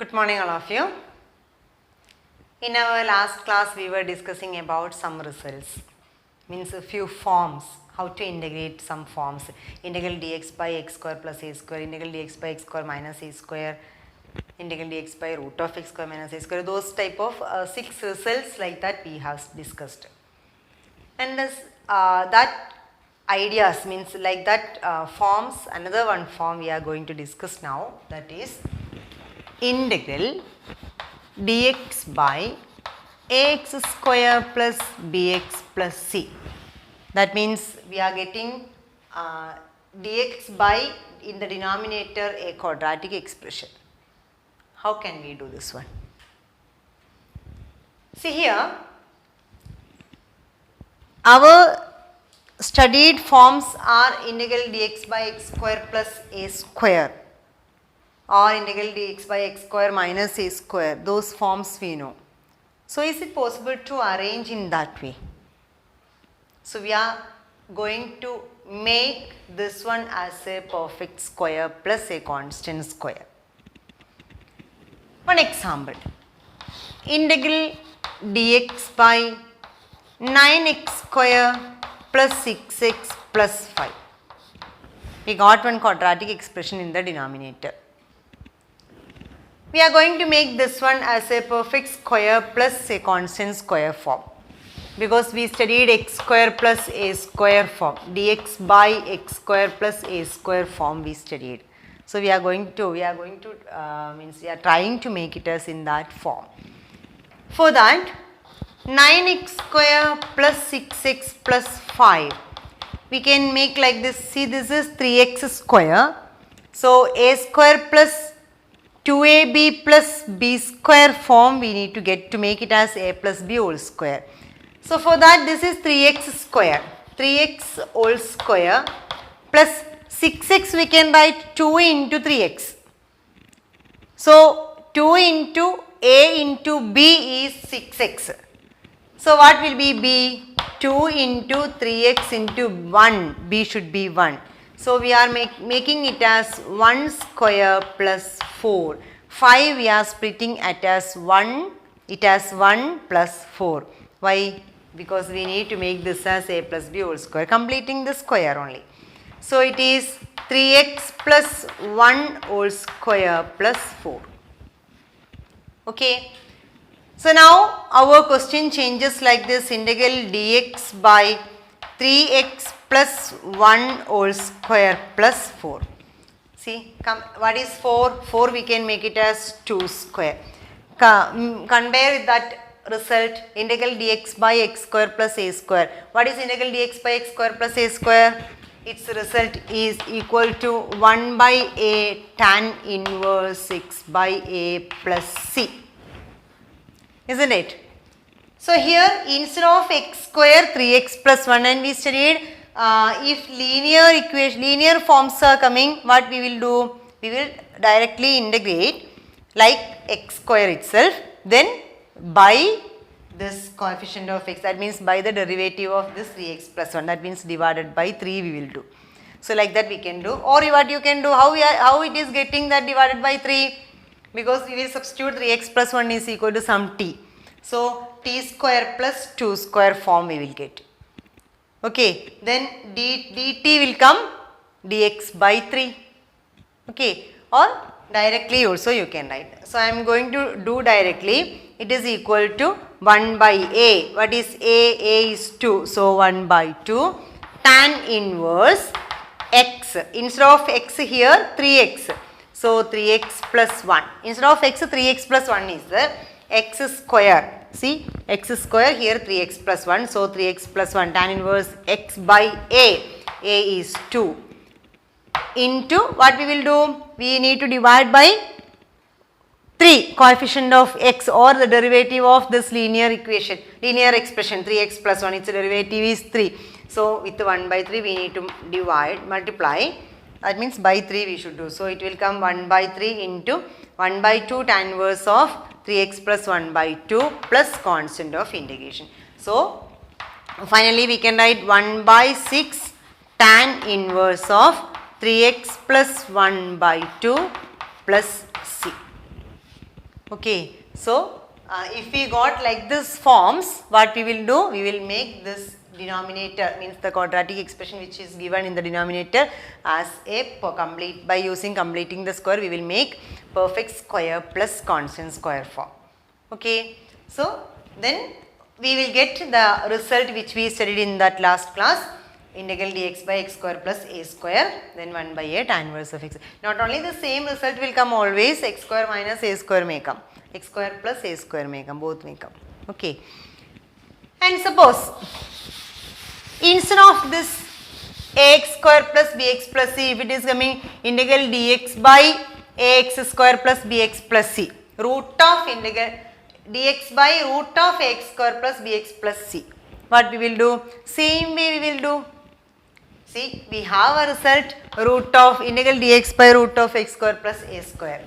Good morning all of you. In our last class we were discussing about some results, means a few forms, how to integrate some forms, integral dx by x square plus a square, integral dx by x square minus a square, integral dx by root of x square minus a square, those type of 6 results like that we have discussed. And that ideas means like that forms, another one form we are going to discuss now, that is integral dx by ax square plus bx plus c. That means we are getting dx by, in the denominator, a quadratic expression. How can we do this one? See here, our studied forms are integral dx by x square plus a square or integral dx by x square minus a square. Those forms we know. So is it possible to arrange in that way? So we are going to make this one as a perfect square plus a constant square. One example, integral dx by 9x square plus 6x plus 5. We got one quadratic expression in the denominator. We are going to make this one as a perfect square plus a constant square form, because we studied x square plus a square form, dx by x square plus a square form we studied. So we are trying to make it as in that form. For that, 9x square plus 6x plus 5, we can make like this. See, this is 3x square. So a square plus 2ab plus b square form we need to get to make it as a plus b whole square. So for that, this is 3x square, 3x whole square plus 6x, we can write 2 into 3x. So 2 into a into b is 6x. So what will be b? 2 into 3x into 1, b should be 1. So we are making it as 1 square plus 4. 5 we are splitting it as 1 plus 4. Why? Because we need to make this as a plus b whole square, completing the square only. So it is 3x plus 1 whole square plus 4. Okay. So now our question changes like this, integral dx by 3x plus 1 whole square plus 4. See, what is 4? 4 we can make it as 2 square. Compare with that result, integral dx by x square plus a square. What is integral dx by x square plus a square? Its result is equal to 1 by a tan inverse x by a plus c. Isn't it? So here, instead of x square, 3x plus 1, and we studied if linear forms are coming, what we will do? We will directly integrate like x square itself, then by this coefficient of x, that means by the derivative of this 3x plus 1, that means divided by 3 we will do. So like that we can do, or what you can do, how it is getting that divided by 3? Because we will substitute 3x plus 1 is equal to some t. So t square plus 2 square form we will get. Okay, then dt will come dx by 3. Okay, or directly also you can write. So I am going to do directly. It is equal to 1 by a. What is a? A is 2. So 1 by 2 tan inverse x. Instead of x here, 3x. So 3x plus 1. Instead of x, 3x plus 1 is there. X square. See, x square, here 3x plus 1. So 3x plus 1 tan inverse x by a. A is 2. Into what we will do? We need to divide by 3, coefficient of x, or the derivative of this linear expression 3x plus 1, its derivative is 3. So with 1 by 3 we need to multiply. That means by 3 we should do. So it will come 1 by 3 into 1 by 2 tan inverse of 3x plus 1 by 2 plus constant of integration. So finally we can write 1 by 6 tan inverse of 3x plus 1 by 2 plus c. Okay, so if we got like this forms, what we will do? We will make this denominator, means the quadratic expression which is given in the denominator, as a complete, by using completing the square, we will make perfect square plus constant square form. Okay, so then we will get the result which we studied in that last class, integral dx by x square plus a square, then 1 by a tan inverse of x. Not only the same result will come always, x square minus a square may come, x square plus a square may come, both may come. Okay. And suppose instead of this ax square plus bx plus c, if it is coming integral dx by ax square plus bx plus c, root of integral dx by root of x square plus bx plus c. What we will do? Same way we will do. See, we have a result, root of integral dx by root of x square plus a square.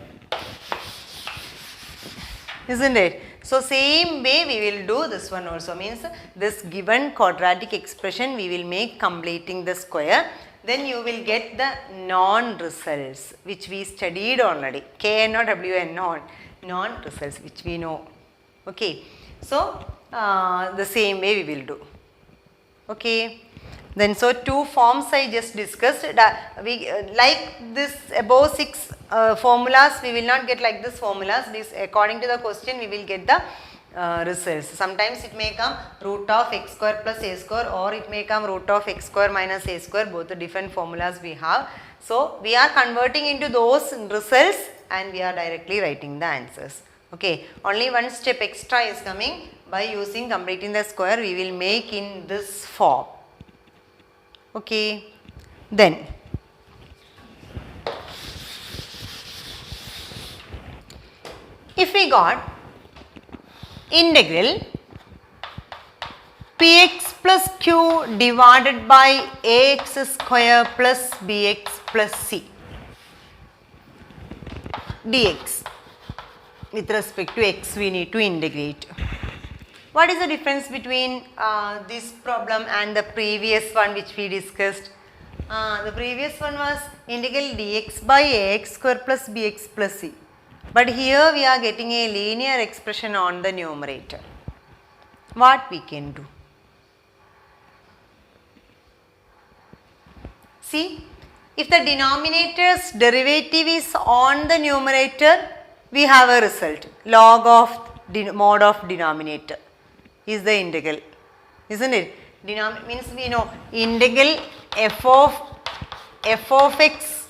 Isn't it? So, same way we will do this one also, means this given quadratic expression we will make completing the square. Then you will get the non-results which we studied already, Kn or Wn, non-results which we know. Okay. So, the same way we will do. Okay. Then, so two forms I just discussed. We like this above 6 formulas, we will not get like this formulas. This according to the question we will get the results. Sometimes it may come root of x square plus a square, or it may come root of x square minus a square, both the different formulas we have. So, we are converting into those results and we are directly writing the answers. Okay. Only one step extra is coming. By using completing the square, we will make in this form. Okay. Then if we got integral px plus q divided by ax square plus bx plus c dx, with respect to x we need to integrate. What is the difference between this problem and the previous one which we discussed? The previous one was integral dx by ax square plus bx plus c. But here we are getting a linear expression on the numerator. What we can do? See, if the denominator's derivative is on the numerator, we have a result, log of mod of denominator is the integral, isn't it? Means we know integral f of x,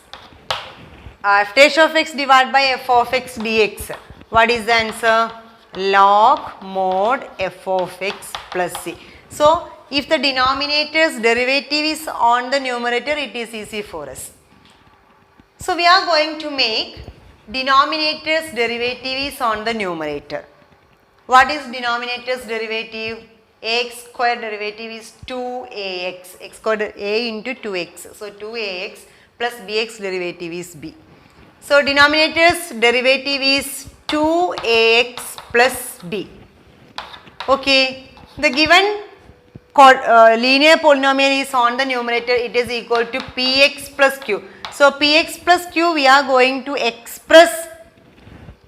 f dash of x divided by f of x dx. What is the answer? Log mod f of x plus c. So, if the denominator's derivative is on the numerator, it is easy for us. So, we are going to make denominator's derivative is on the numerator. What is denominator's derivative? Ax square derivative is 2ax, x square a into 2x. So, 2ax plus bx derivative is b. So, denominator's derivative is 2ax plus b. Okay. The given linear polynomial is on the numerator, it is equal to px plus q. So, px plus q we are going to express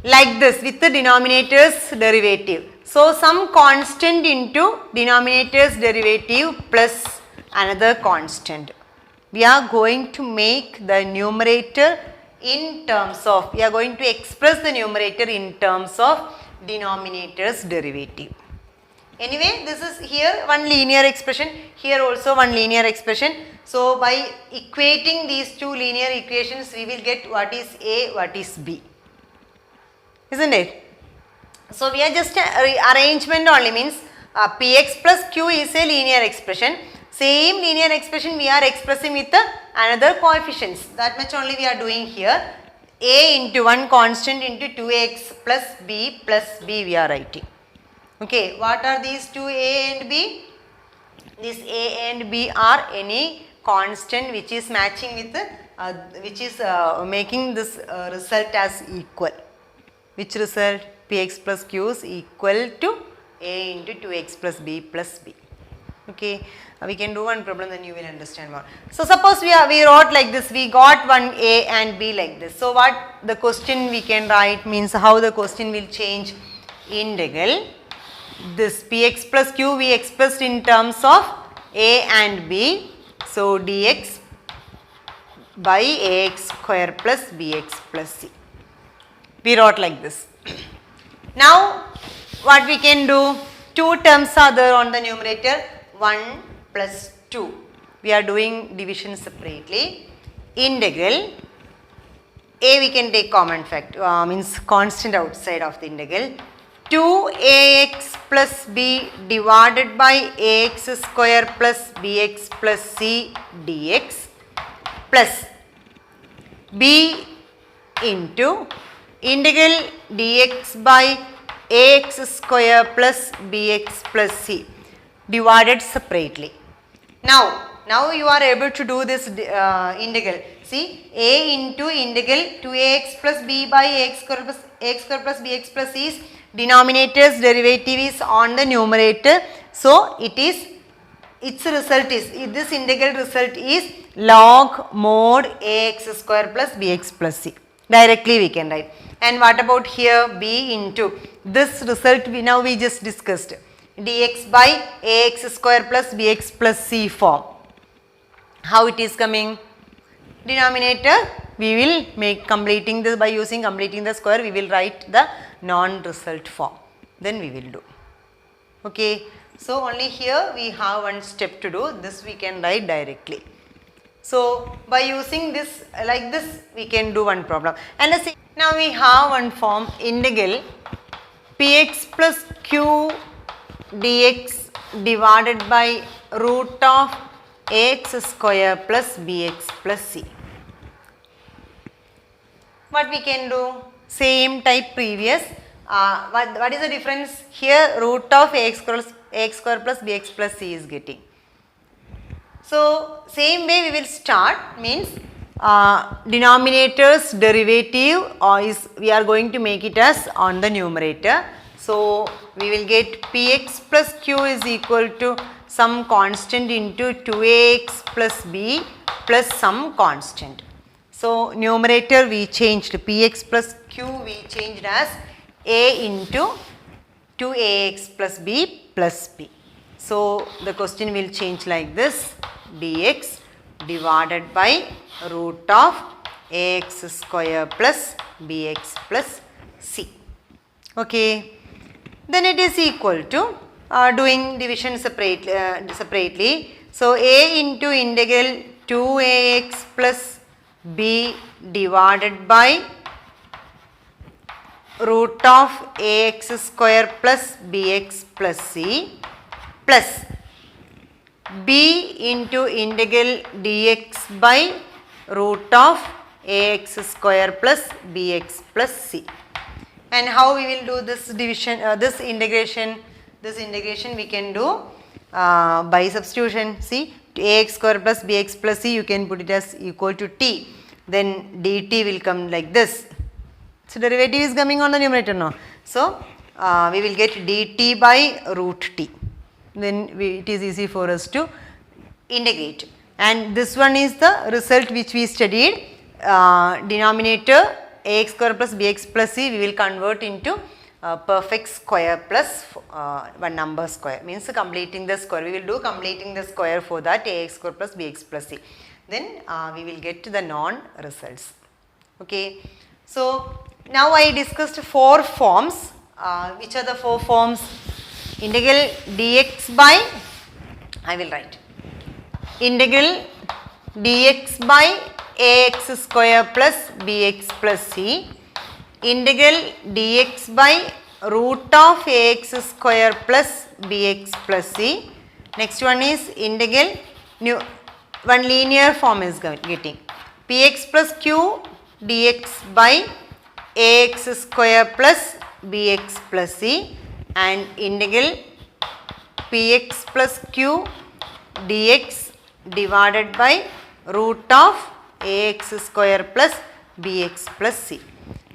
like this with the denominator's derivative. So, some constant into denominator's derivative plus another constant. We are going to make the numerator in terms of, we are going to express the numerator in terms of denominator's derivative. Anyway, this is here one linear expression, here also one linear expression. So, by equating these two linear equations, we will get what is A, what is B. Isn't it? So, we are just arrangement only, means px plus q is a linear expression. Same linear expression we are expressing with another coefficients. That much only we are doing here. A into one constant into 2x plus b we are writing. Okay, what are these two a and b? This a and b are any constant which is matching with which is making this result as equal. Which result? Px plus q is equal to a into 2x plus b plus b. Okay, we can do one problem, then you will understand more. So suppose we wrote like this, we got one A and B like this. So what the question we can write means how the question will change. Integral this Px plus Q we expressed in terms of A and B. So dx by ax square plus bx plus c. We wrote like this. Now what we can do, two terms are there on the numerator, 1 plus 2. We are doing division separately. Integral A we can take common factor, means constant outside of the integral. 2ax plus b divided by ax square plus bx plus c dx plus b into integral dx by ax square plus bx plus c divided separately. Now you are able to do this integral. See, a into integral 2ax plus b by ax square plus bx plus c is denominator's derivative is on the numerator. So its result is, this integral result is log mod ax square plus bx plus c. Directly we can write. And what about here, b into this result we just discussed, dx by ax square plus bx plus c form. How it is coming? Denominator we will make completing this by using completing the square, we will write the non-result form, then we will do. Okay, so only here we have one step to do, this we can write directly. So by using this like this we can do one problem. And now we have one form, integral px plus q dx divided by root of ax square plus bx plus c. What we can do? Same type previous. What is the difference? Here root of ax square plus bx plus c is getting. So same way we will start, means denominator's derivative is we are going to make it as on the numerator. So we will get px plus q is equal to some constant into 2ax plus b plus some constant. So numerator we changed, px plus q we changed as a into 2ax plus b plus b. So the question will change like this, dx divided by root of ax square plus bx plus c. Okay, then it is equal to doing division separately. So a into integral 2ax plus b divided by root of ax square plus bx plus c plus b into integral dx by root of ax square plus bx plus c. And how we will do this division, this integration? This integration we can do by substitution. See, ax square plus bx plus c, you can put it as equal to t. Then dt will come like this. So derivative is coming on the numerator now. So we will get dt by root t. Then it is easy for us to integrate. And this one is the result which we studied. Denominator ax square plus bx plus c we will convert into perfect square plus one number square, means completing the square. We will do completing the square for that, ax square plus bx plus c. Then we will get to the non-results. Okay. So now I discussed 4 forms. Which are the 4 forms? Integral dx by, I will write, integral dx by ax square plus bx plus c, integral dx by root of ax square plus bx plus c. Next one is integral, one linear form is getting, px plus q dx by ax square plus bx plus c, and integral px plus q dx divided by root of ax square plus bx plus c.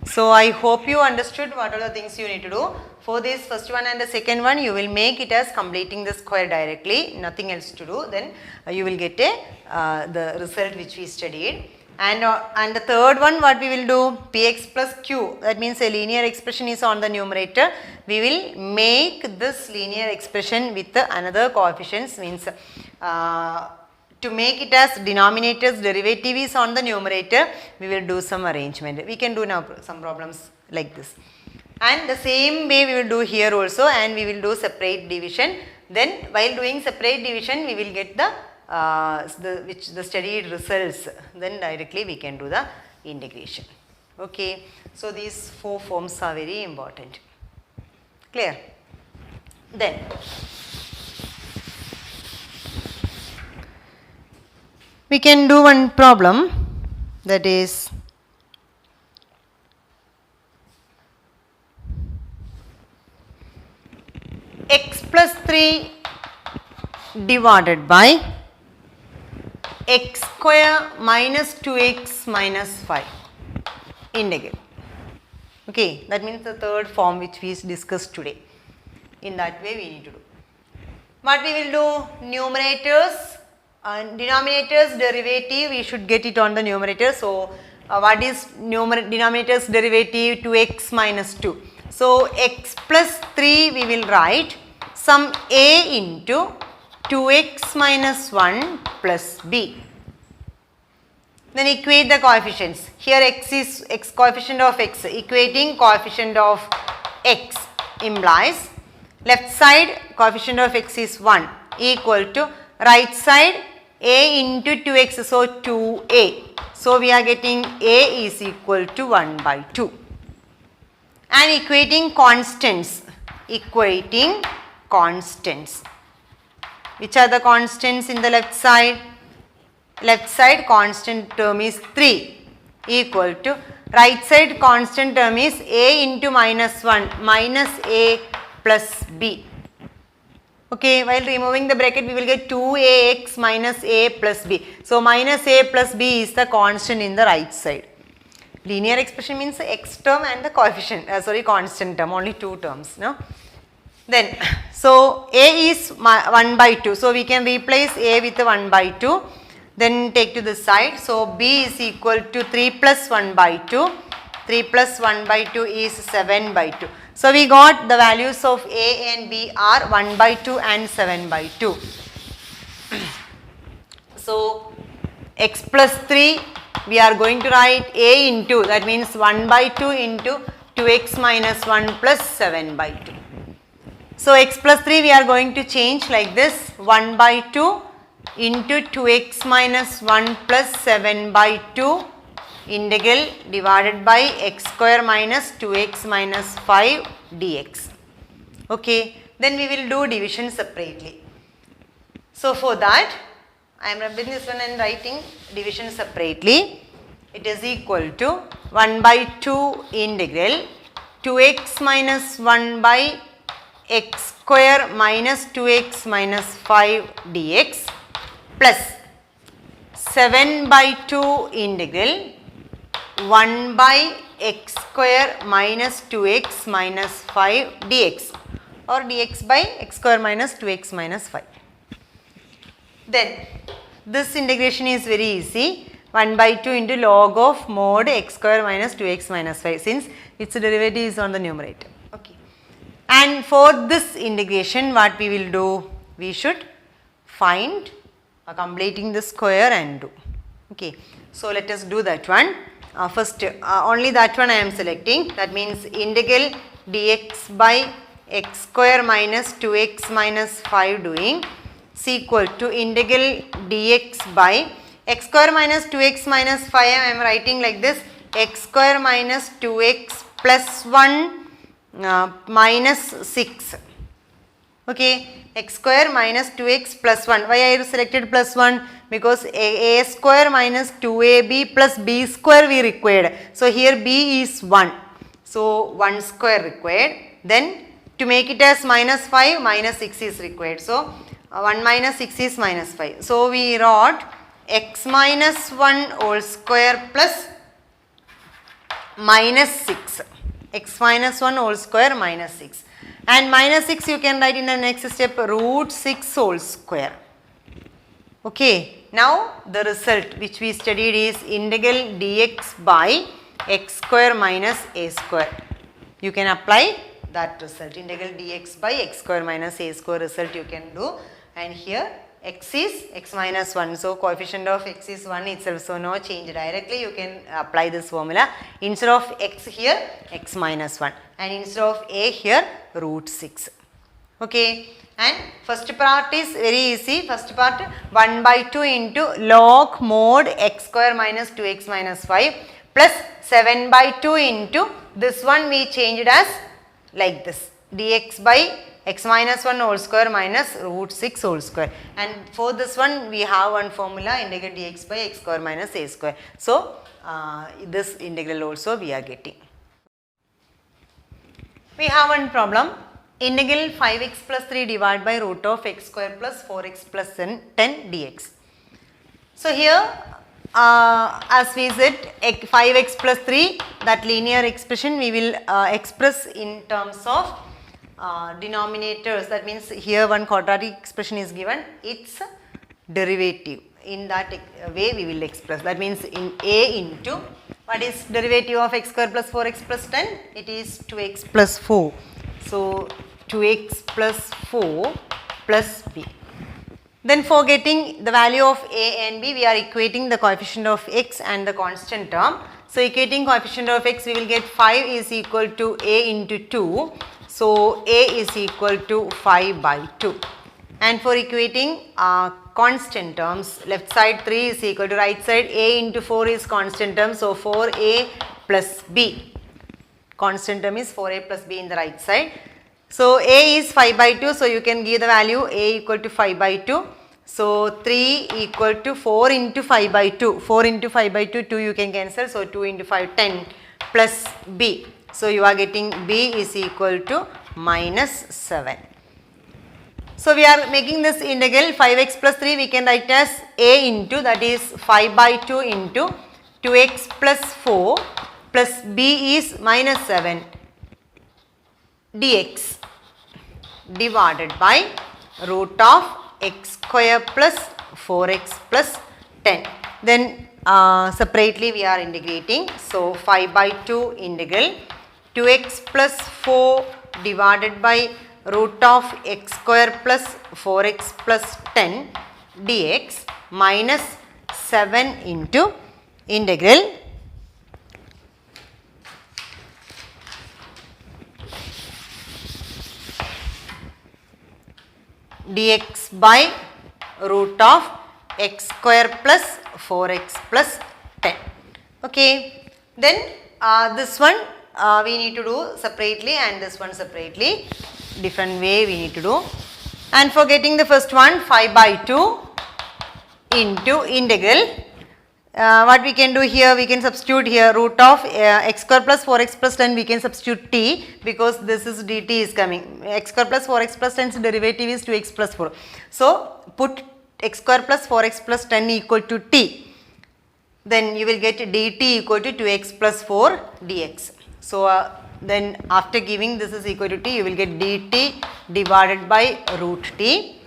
So I hope you understood what are the things you need to do. For this first one and the second one, you will make it as completing the square directly, nothing else to do. Then you will get the result which we studied. And the third one, what we will do, px plus q, that means a linear expression is on the numerator. We will make this linear expression with another coefficients, means to make it as denominator's derivative is on the numerator, we will do some arrangement. We can do now some problems like this. And the same way we will do here also, and we will do separate division. Then while doing separate division, we will get the studied results, then directly we can do the integration. Okay, so these four forms are very important. Clear? Then we can do one problem, that is x plus 3 divided by x square minus 2x minus 5 integral. Okay, that means the third form which we discussed today. In that way we need to do. What we will do, numerators and denominators derivative, we should get it on the numerator. So what is denominator's derivative? 2x minus 2. So x plus 3 we will write some a into 2x minus 1 plus b. Then equate the coefficients. Here x is coefficient of x, equating coefficient of x implies left side coefficient of x is 1 equal to right side a into 2x, so 2a. So we are getting a is equal to 1 by 2. And equating constants, which are the constants in the left side? Left side constant term is 3 equal to right side constant term is a into minus 1 minus a plus b. Okay, while removing the bracket we will get 2ax minus a plus b. So minus a plus b is the constant in the right side. Linear expression means x term and the coefficient, constant term, only two terms. No? Then, so a is 1 by 2. So we can replace a with 1 by 2. Then take to the side. So b is equal to 3 plus 1 by 2. 3 plus 1 by 2 is 7 by 2. So we got the values of a and b are 1 by 2 and 7 by 2. So x plus 3 we are going to write a into, that means 1 by 2 into 2x minus 1 plus 7 by 2. So x plus 3 we are going to change like this, 1 by 2 into 2x minus 1 plus 7 by 2 integral divided by x square minus 2x minus 5 dx. Okay, then we will do division separately. So for that I am rubbing this one and writing division separately. It is equal to 1 by 2 integral 2x minus 1 by x square minus 2x minus 5 dx plus 7 by 2 integral 1 by x square minus 2x minus 5 dx, or dx by x square minus 2x minus 5. Then this integration is very easy, 1 by 2 into log of mod x square minus 2x minus 5, since its derivative is on the numerator. Okay. And for this integration what we will do, we should find completing the square and do. Okay. So let us do that one. First only that one I am selecting, that means integral dx by x square minus 2x minus 5 doing is equal to integral dx by x square minus 2x minus 5 I am writing like this, x square minus 2x plus 1 minus 6. Okay, x square minus 2x plus 1. Why I selected plus 1? Because a square minus 2ab plus b square we required. So here b is 1. So 1 square required. Then to make it as minus 5, minus 6 is required. So 1 minus 6 is minus 5. So we wrote x minus 1 whole square plus minus 6. X minus 1 whole square minus 6. And minus 6 you can write in the next step root 6 whole square. Okay. Now the result which we studied is integral dx by x square minus a square. You can apply that result. Integral dx by x square minus a square result you can do. And here x is x minus 1. So coefficient of x is 1 itself. So no change. Directly you can apply this formula. Instead of x here, x minus 1. And instead of a here, root 6. Okay. And first part is very easy. First part 1 by 2 into log mod x square minus 2x minus 5 plus 7 by 2 into this one we changed as like this. Dx by x minus 1 whole square minus root 6 whole square. And for this one we have one formula integral dx by x square minus a square. So this integral also we are getting. We have one problem. Integral 5x plus 3 divided by root of x square plus 4x plus 10 dx. So here as we said 5x plus 3, that linear expression we will express in terms of denominators. That means here one quadratic expression is given, its derivative. In that way we will express. That means in a into what is derivative of x square plus 4x plus 10? It is 2x plus 4. So 2x plus 4 plus b. Then for getting the value of a and b, we are equating the coefficient of x and the constant term. So equating coefficient of x, we will get 5 is equal to a into 2. So a is equal to 5 by 2. And for equating constant terms, left side 3 is equal to right side a into 4 is constant term. So 4a plus b. Constant term is 4a plus b in the right side. So a is 5 by 2. So you can give the value a equal to 5 by 2. So 3 equal to 4 into 5 by 2. 4 into 5 by 2, 2 you can cancel. So 2 into 5, 10 plus b. So you are getting b is equal to minus 7. So we are making this integral 5x plus 3 we can write as a into, that is 5 by 2 into 2x plus 4 plus b is minus 7 dx divided by root of x square plus 4x plus 10. Then separately we are integrating. So 5 by 2 integral 2x plus 4 divided by root of x square plus 4x plus 10 dx minus 7 into integral dx by root of x square plus 4x plus 10. Okay. Then this one we need to do separately and this one separately. Different way we need to do. And for getting the first one 5 by 2 into integral. What we can do here, we can substitute here root of x square plus 4x plus 10 we can substitute t, because this is dt is coming. X square plus 4x plus 10's derivative is 2x plus 4. So put x square plus 4x plus 10 equal to t. Then you will get dt equal to 2x plus 4 dx. So then after giving this is equal to t, you will get dt divided by root t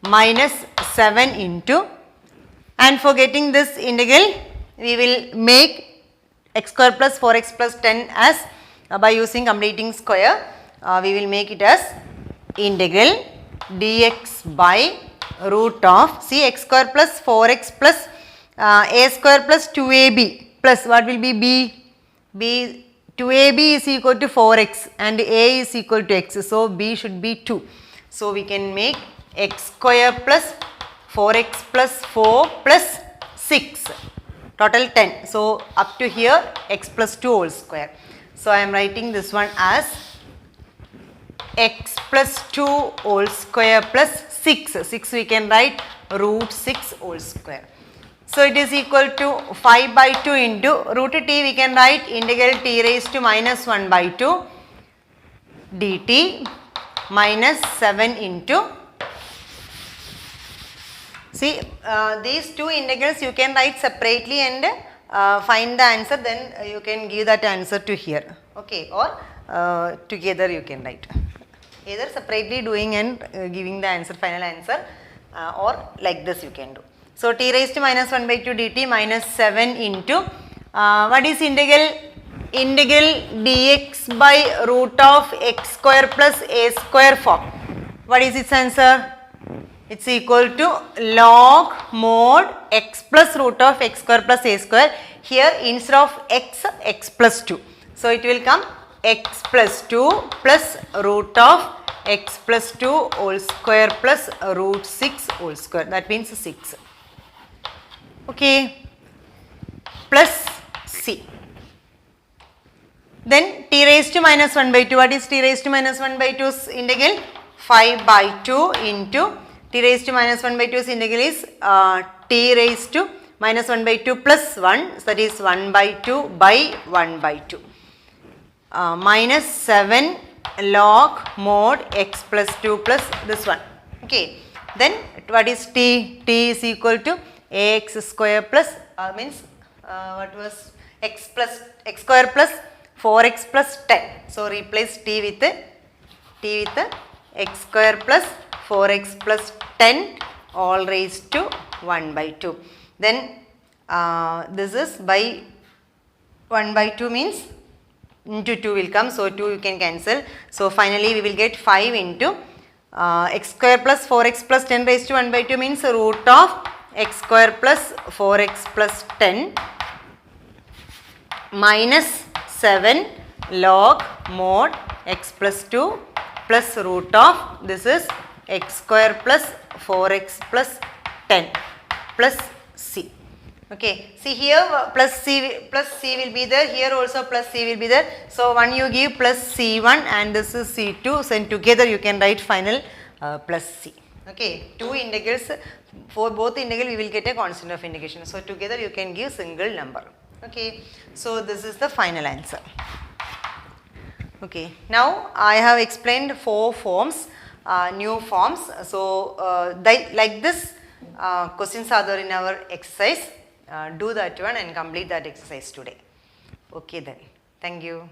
minus 7 into, and for getting this integral we will make x square plus 4x plus 10 as by using completing square we will make it as integral dx by root of, see, x square plus 4x plus a square plus 2ab plus what will be b 2ab is equal to 4x and a is equal to x. So b should be 2. So we can make x square plus 4x plus 4 plus 6, total 10. So up to here x plus 2 whole square. So I am writing this one as x plus 2 whole square plus 6. 6 we can write root 6 whole square. So it is equal to 5 by 2 into root t we can write integral t raised to minus 1 by 2 dt minus 7 into, see these two integrals you can write separately and find the answer, then you can give that answer to here, okay, or together you can write. Either separately doing and giving the answer, final answer, or like this you can do. So t raised to minus 1 by 2 dt minus 7 into what is integral? Integral dx by root of x square plus a square form. What is its answer? It's equal to log mod x plus root of x square plus a square. Here instead of x, x plus 2. So it will come x plus 2 plus root of x plus 2 whole square plus root 6 whole square. That means 6. Okay. Plus c. Then t raised to minus 1 by 2. What is t raised to minus 1 by 2's integral? 5 by 2 into t raised to minus 1 by 2's integral is t raised to minus 1 by 2 plus 1. So that is 1 by 2 by 1 by 2. Minus 7 log mod x plus 2 plus this one. Okay. Then what is t? T is equal to ax square plus means what was x square plus 4x plus 10. So replace t with x square plus 4x plus 10 all raised to 1 by 2. Then this is by 1 by 2 means into 2 will come. So 2 you can cancel. So finally we will get 5 into x square plus 4x plus 10 raised to 1 by 2 means root of x square plus 4x plus 10 minus 7 log mod x plus 2 plus root of this is x square plus 4x plus 10 plus c. Okay, see here plus c will be there, here also plus c will be there. So one you give plus c1 and this is c2, so together you can write final plus c. Okay, two integrals, for both integral we will get a constant of integration. So together you can give single number. Okay, so this is the final answer. Okay, now I have explained 4 forms, new forms. So like this questions are there in our exercise. Do that one and complete that exercise today. Okay then, thank you.